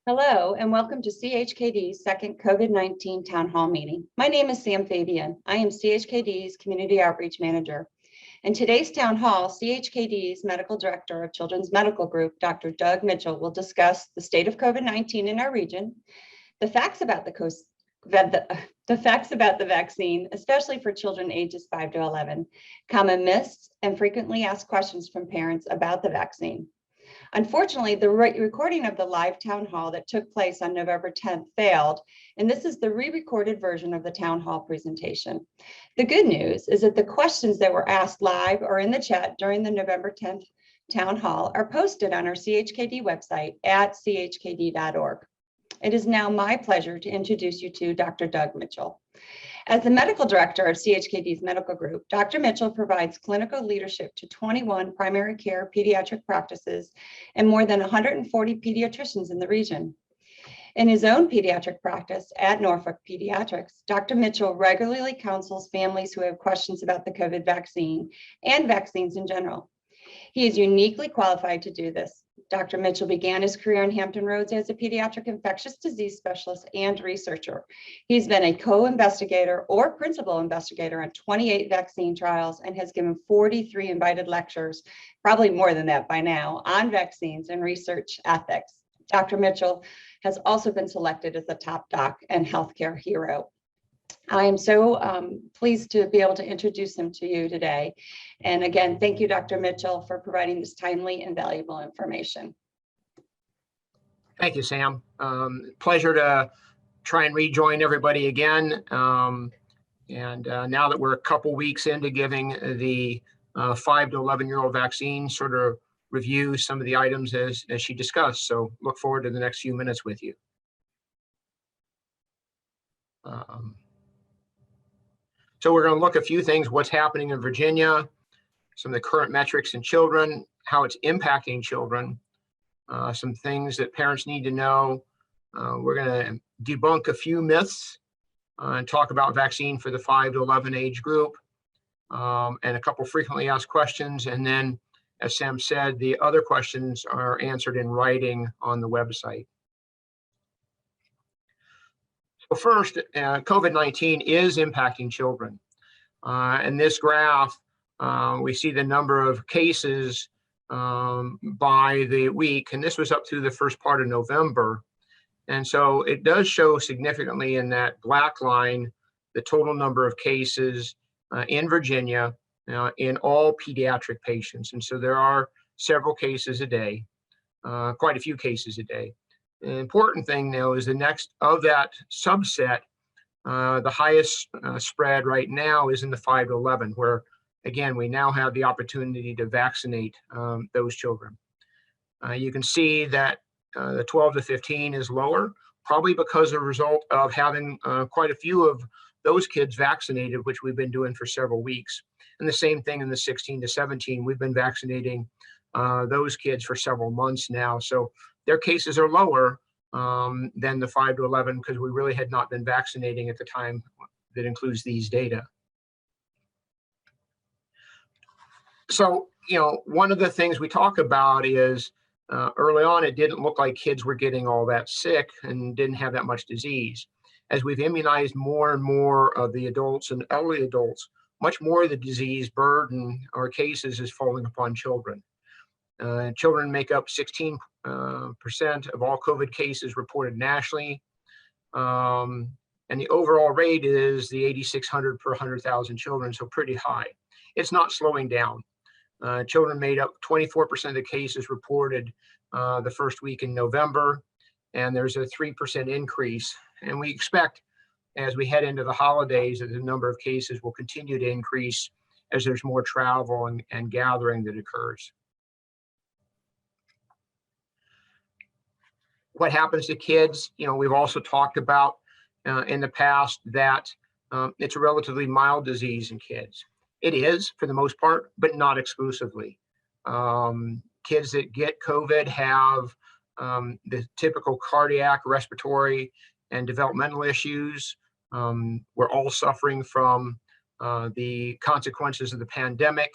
Hello, and welcome to CHKD's second COVID-19 Town Hall meeting. My name is Sam Fabian. I am CHKD's Community Outreach Manager. In today's Town Hall, CHKD's Medical Director of Children's Medical Group, Dr. Doug Mitchell, will discuss the state of COVID-19 in our region, the facts about the facts about the vaccine, especially for children ages 5 to 11, common myths, and frequently asked questions from parents about the vaccine. Unfortunately, the recording of the live town hall that took place on November 10th failed, and this is the re-recorded version of the town hall presentation. The good news is that the questions that were asked live or in the chat during the November 10th town hall are posted on our CHKD website at chkd.org. It is now my pleasure to introduce you to Dr. Doug Mitchell. As the medical director of CHKD's medical group, Dr. Mitchell provides clinical leadership to 21 primary care pediatric practices and more than 140 pediatricians in the region. In his own pediatric practice at Norfolk Pediatrics, Dr. Mitchell regularly counsels families who have questions about the COVID vaccine and vaccines in general. He is uniquely qualified to do this. Dr. Mitchell began his career in Hampton Roads as a pediatric infectious disease specialist and researcher. He's been a co-investigator or principal investigator on 28 vaccine trials and has given 43 invited lectures, probably more than that by now, on vaccines and research ethics. Dr. Mitchell has also been selected as the top doc and healthcare hero. I am so pleased to be able to introduce him to you today. And again, thank you, Dr. Mitchell, for providing this timely and valuable information. Thank you, Sam. Pleasure to try and rejoin everybody again. Now that we're a couple weeks into giving the 5 to 11-year-old vaccine, sort of review some of the items as she discussed. So look forward to the next few minutes with you. So we're going to look at a few things, what's happening in Virginia, some of the current metrics in children, how it's impacting children, some things that parents need to know. We're going to debunk a few myths and talk about vaccine for the 5 to 11 age group, and a couple frequently asked questions. And then, as Sam said, the other questions are answered in writing on the website. So first, COVID-19 is impacting children. In this graph, we see the number of cases by the week, and this was up through the first part of November. And so it does show significantly in that black line the total number of cases in Virginia in all pediatric patients. And so there are several cases a day, quite a few cases a day. The important thing now is the next of that subset, the highest spread right now is in the 5 to 11, where again, we now have the opportunity to vaccinate those children. You can see that the 12 to 15 is lower, probably because of a result of having quite a few of those kids vaccinated, which we've been doing for several weeks. And the same thing in the 16 to 17, we've been vaccinating those kids for several months now. So their cases are lower than the 5 to 11 because we really had not been vaccinating at the time that includes these data. So, one of the things we talk about is early on, it didn't look like kids were getting all that sick and didn't have that much disease. As we've immunized more and more of the adults and elderly adults, much more of the disease burden or cases is falling upon children. Children make up 16% of all COVID cases reported nationally. And the overall rate is the 8,600 per 100,000 children, so pretty high. It's not slowing down. Children made up 24% of the cases reported the first week in November, and there's a 3% increase. And we expect as we head into the holidays that the number of cases will continue to increase as there's more travel and gathering that occurs. What happens to kids? We've also talked about in the past that it's a relatively mild disease in kids. It is for the most part, but not exclusively. Kids that get COVID have the typical cardiac, respiratory, and developmental issues. We're all suffering from the consequences of the pandemic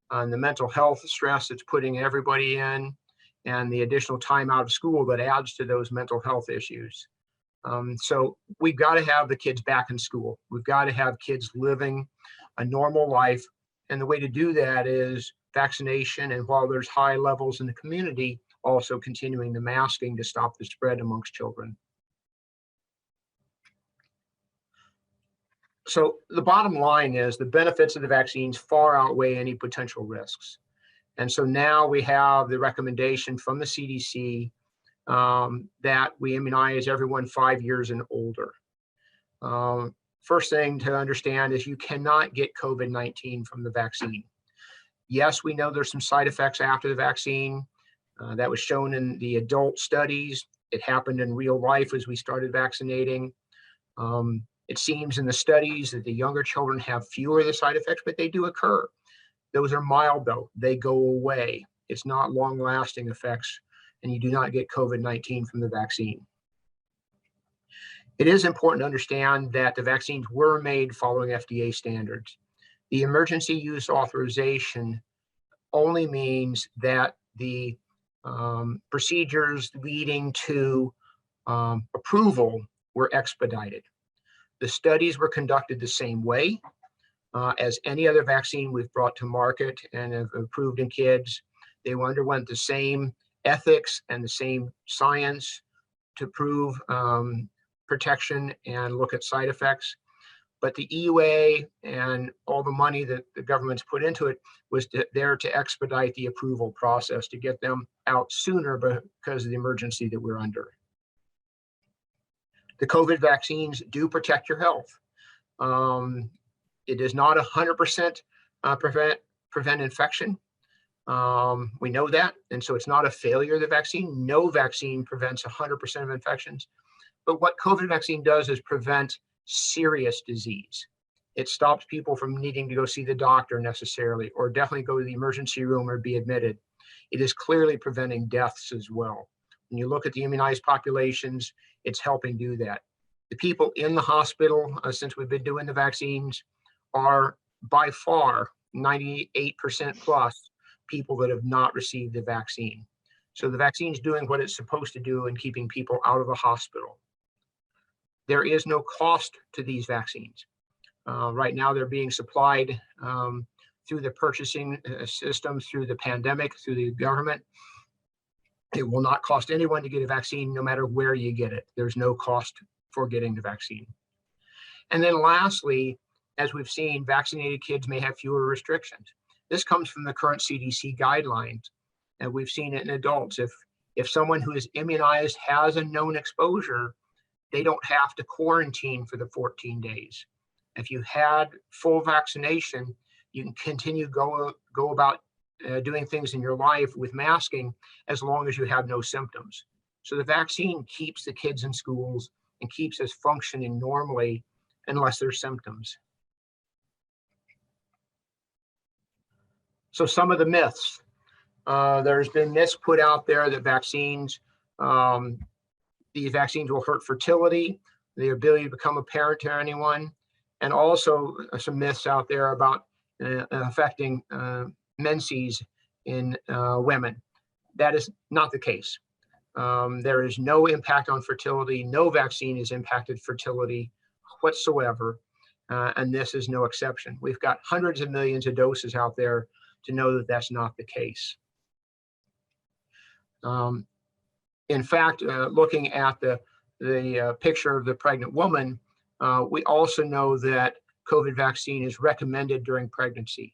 and the mental health stress it's putting everybody in. and the additional time out of school that adds to those mental health issues. So we've got to have the kids back in school. We've got to have kids living a normal life. And the way to do that is vaccination. And while there's high levels in the community, also continuing the masking to stop the spread amongst children. So the bottom line is the benefits of the vaccines far outweigh any potential risks. And so now we have the recommendation from the CDC that we immunize everyone 5 years and older. First thing to understand is you cannot get COVID-19 from the vaccine. Yes, we know there's some side effects after the vaccine. That was shown in the adult studies. It happened in real life as we started vaccinating. It seems in the studies that the younger children have fewer of the side effects, but they do occur. Those are mild though, they go away. It's not long lasting effects, and you do not get COVID-19 from the vaccine. It is important to understand that the vaccines were made following FDA standards. The emergency use authorization only means that the procedures leading to approval were expedited. The studies were conducted the same way as any other vaccine we've brought to market and have approved in kids. They underwent the same ethics and the same science to prove protection and look at side effects. But the EUA and all the money that the government's put into it was there to expedite the approval process, to get them out sooner because of the emergency that we're under. The COVID vaccines do protect your health. It does not 100% prevent infection. We know that, and so it's not a failure of the vaccine. No vaccine prevents 100% of infections. But what COVID vaccine does is prevent serious disease. It stops people from needing to go see the doctor necessarily, or definitely go to the emergency room or be admitted. It is clearly preventing deaths as well. When you look at the immunized populations, it's helping do that. The people in the hospital, since we've been doing the vaccines, are by far 98% plus people that have not received the vaccine. So the vaccine is doing what it's supposed to do in keeping people out of the hospital. There is no cost to these vaccines. Right now, they're being supplied through the purchasing systems, through the pandemic, through the government. It will not cost anyone to get a vaccine, no matter where you get it. There's no cost for getting the vaccine. And then lastly, as we've seen, vaccinated kids may have fewer restrictions. This comes from the current CDC guidelines, and we've seen it in adults. If someone who is immunized has a known exposure, they don't have to quarantine for the 14 days. If you had full vaccination, you can continue go about doing things in your life with masking as long as you have no symptoms. So the vaccine keeps the kids in schools and keeps us functioning normally unless there's symptoms. So some of the myths. There's been myths put out there that these vaccines will hurt fertility, the ability to become a parent to anyone, and also some myths out there about affecting menses in women. That is not the case. There is no impact on fertility. No vaccine has impacted fertility whatsoever, and this is no exception. We've got hundreds of millions of doses out there to know that that's not the case. In fact, looking at the picture of the pregnant woman, we also know that COVID vaccine is recommended during pregnancy.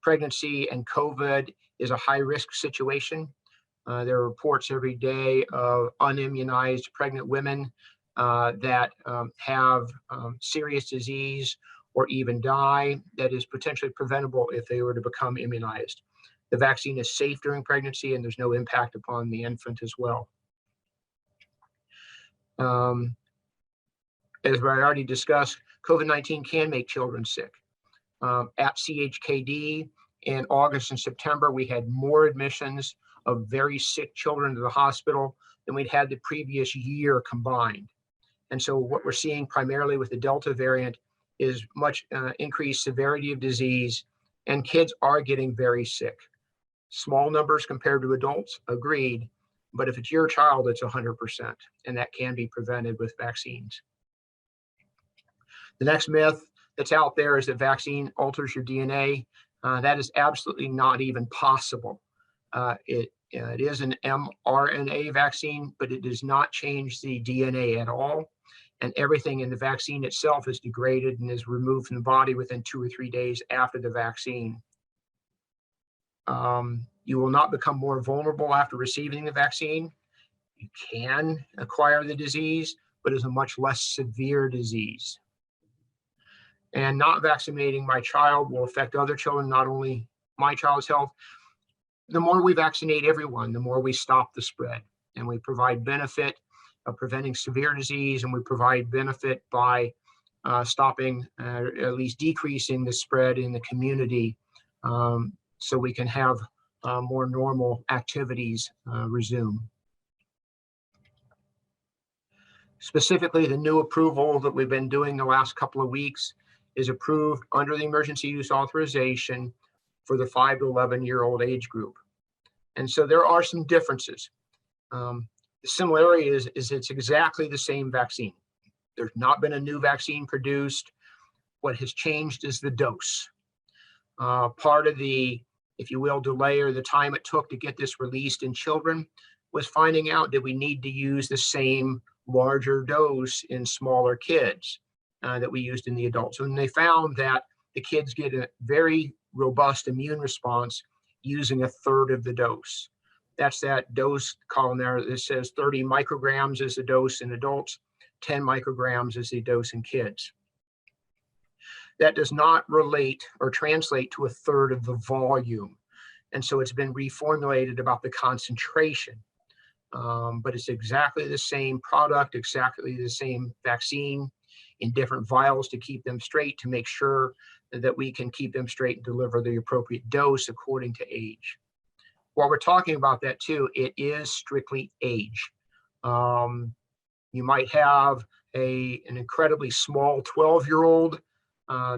Pregnancy and COVID is a high-risk situation. There are reports every day of unimmunized pregnant women that have serious disease or even die that is potentially preventable if they were to become immunized. The vaccine is safe during pregnancy, and there's no impact upon the infant as well. As I already discussed, COVID-19 can make children sick. At CHKD in August and September, we had more admissions of very sick children to the hospital than we'd had the previous year combined. And so what we're seeing primarily with the Delta variant is much increased severity of disease, and kids are getting very sick. Small numbers compared to adults, agreed. But if it's your child, it's 100%, and that can be prevented with vaccines. The next myth that's out there is that vaccine alters your DNA. That is absolutely not even possible. It is an mRNA vaccine, but it does not change the DNA at all. And everything in the vaccine itself is degraded and is removed from the body within 2 or 3 days after the vaccine. You will not become more vulnerable after receiving the vaccine. You can acquire the disease, but it's a much less severe disease. And not vaccinating my child will affect other children, not only my child's health. The more we vaccinate everyone, the more we stop the spread, and we provide benefit of preventing severe disease, and we provide benefit by stopping, at least decreasing the spread in the community, so we can have more normal activities resume. Specifically, the new approval that we've been doing the last couple of weeks is approved under the emergency use authorization for the 5 to 11-year-old age group. And so there are some differences. The similarity is it's exactly the same vaccine. There's not been a new vaccine produced. What has changed is the dose. Part of the, if you will, delay or the time it took to get this released in children was finding out, did we need to use the same larger dose in smaller kids that we used in the adults? And they found that the kids get a very robust immune response using a third of the dose. That's that dose column there that says 30 micrograms is the dose in adults, 10 micrograms is the dose in kids. That does not relate or translate to a third of the volume. And so it's been reformulated about the concentration. But it's exactly the same product, exactly the same vaccine in different vials to keep them straight, to make sure that we can keep them straight and deliver the appropriate dose according to age. While we're talking about that too, it is strictly age. You might have an incredibly small 12-year-old,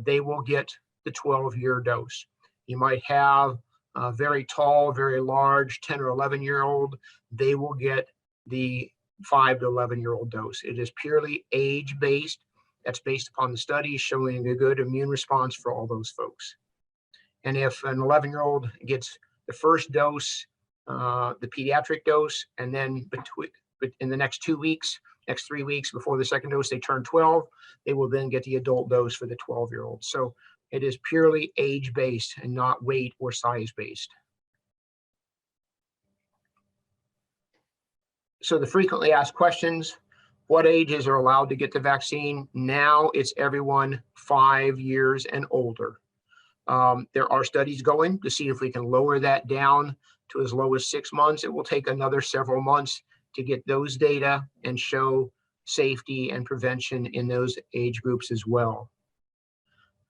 they will get the 12-year dose. You might have a very tall, very large 10 or 11-year-old, they will get the 5 to 11-year-old dose. It is purely age-based. That's based upon the studies showing a good immune response for all those folks. And if an 11-year-old gets the first dose, the pediatric dose, and then in the next 2 weeks, next 3 weeks before the second dose, they turn 12, they will then get the adult dose for the 12-year-old. So it is purely age-based and not weight or size-based. So the frequently asked questions, what ages are allowed to get the vaccine? Now it's everyone 5 years and older. There are studies going to see if we can lower that down to as low as 6 months. It will take another several months to get those data and show safety and prevention in those age groups as well.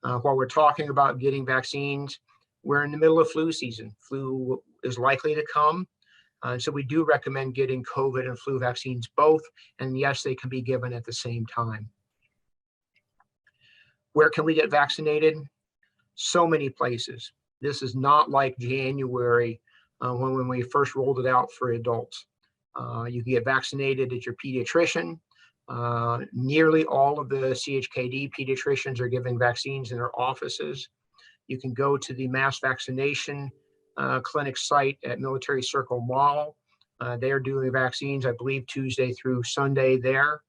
While we're talking about getting vaccines, we're in the middle of flu season. Flu is likely to come. So we do recommend getting COVID and flu vaccines both. And yes, they can be given at the same time. Where can we get vaccinated? So many places. This is not like January when we first rolled it out for adults. You can get vaccinated at your pediatrician. Nearly all of the CHKD pediatricians are giving vaccines in their offices. You can go to the mass vaccination clinic site at Military Circle Mall. They are doing vaccines, I believe, Tuesday through Sunday there.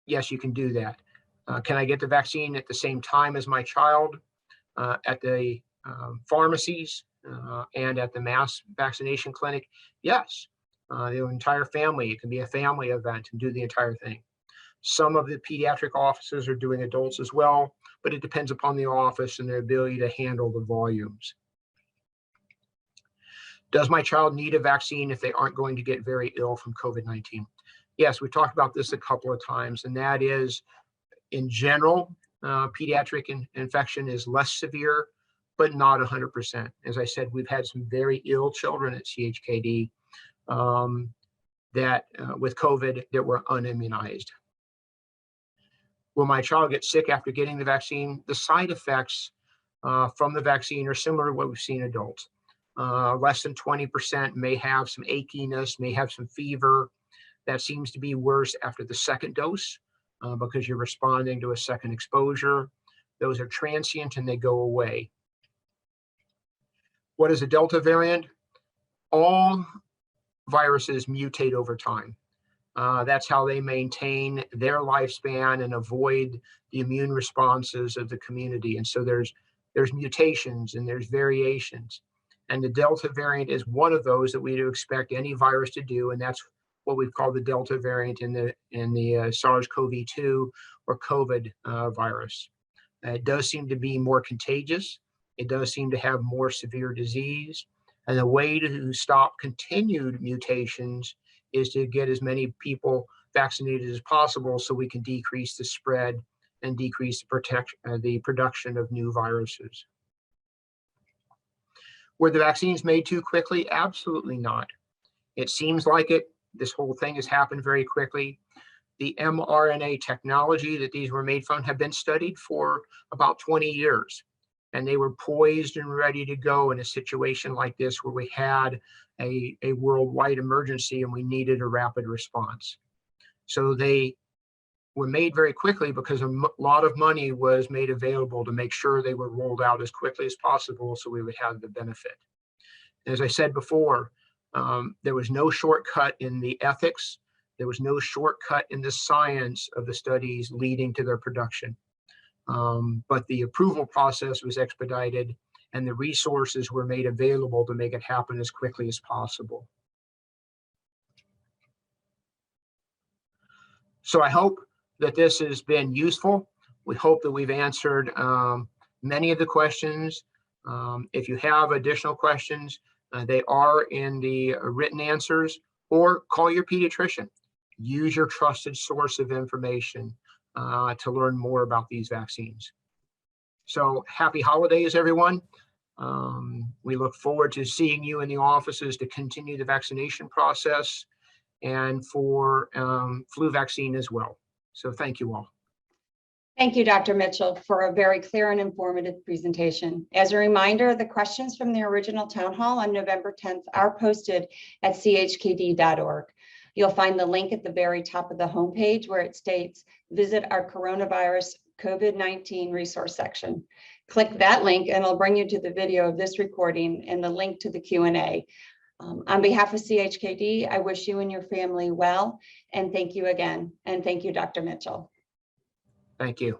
Yes, you can do that. Can I get the vaccine at the same time as my child at the pharmacies and at the mass vaccination clinic? Yes. The entire family, it can be a family event and do the entire thing. Some of the pediatric offices are doing adults as well, but it depends upon the office and their ability to handle the volumes. Does my child need a vaccine if they aren't going to get very ill from COVID-19? Yes, we talked about this a couple of times, and that is, in general, pediatric infection is less severe, but not 100%. As I said, we've had some very ill children at CHKD that with COVID that were unimmunized. Will my child get sick after getting the vaccine? The side effects from the vaccine are similar to what we've seen in adults. Less than 20% may have some achiness, may have some fever. That seems to be worse after the second dose because you're responding to a second exposure. Those are transient and they go away. What is a Delta variant? All viruses mutate over time. That's how they maintain their lifespan and avoid the immune responses of the community. And so there's mutations and there's variations. And the Delta variant is one of those that we do expect any virus to do. And that's what we've called the Delta variant in the SARS-CoV-2 or COVID virus. It does seem to be more contagious. It does seem to have more severe disease. And the way to stop continued mutations is to get as many people vaccinated as possible so we can decrease the spread and decrease the production of new viruses. Were the vaccines made too quickly? Absolutely not. It seems like it. This whole thing has happened very quickly. The mRNA technology that these were made from have been studied for about 20 years. And they were poised and ready to go in a situation like this where we had a worldwide emergency and we needed a rapid response. So they were made very quickly because a lot of money was made available to make sure they were rolled out as quickly as possible so we would have the benefit. As I said before, there was no shortcut in the ethics. There was no shortcut in the science of the studies leading to their production. But the approval process was expedited and the resources were made available to make it happen as quickly as possible. So I hope that this has been useful. We hope that we've answered many of the questions. If you have additional questions, they are in the written answers, or call your pediatrician. Use your trusted source of information to learn more about these vaccines. So happy holidays, everyone. We look forward to seeing you in the offices to continue the vaccination process and for flu vaccine as well. So thank you all. Thank you, Dr. Mitchell, for a very clear and informative presentation. As a reminder, the questions from the original town hall on November 10th are posted at chkd.org. You'll find the link at the very top of the homepage where it states, visit our coronavirus COVID-19 resource section. Click that link and it'll bring you to the video of this recording and the link to the Q&A. On behalf of CHKD, I wish you and your family well, and thank you again. And thank you, Dr. Mitchell. Thank you.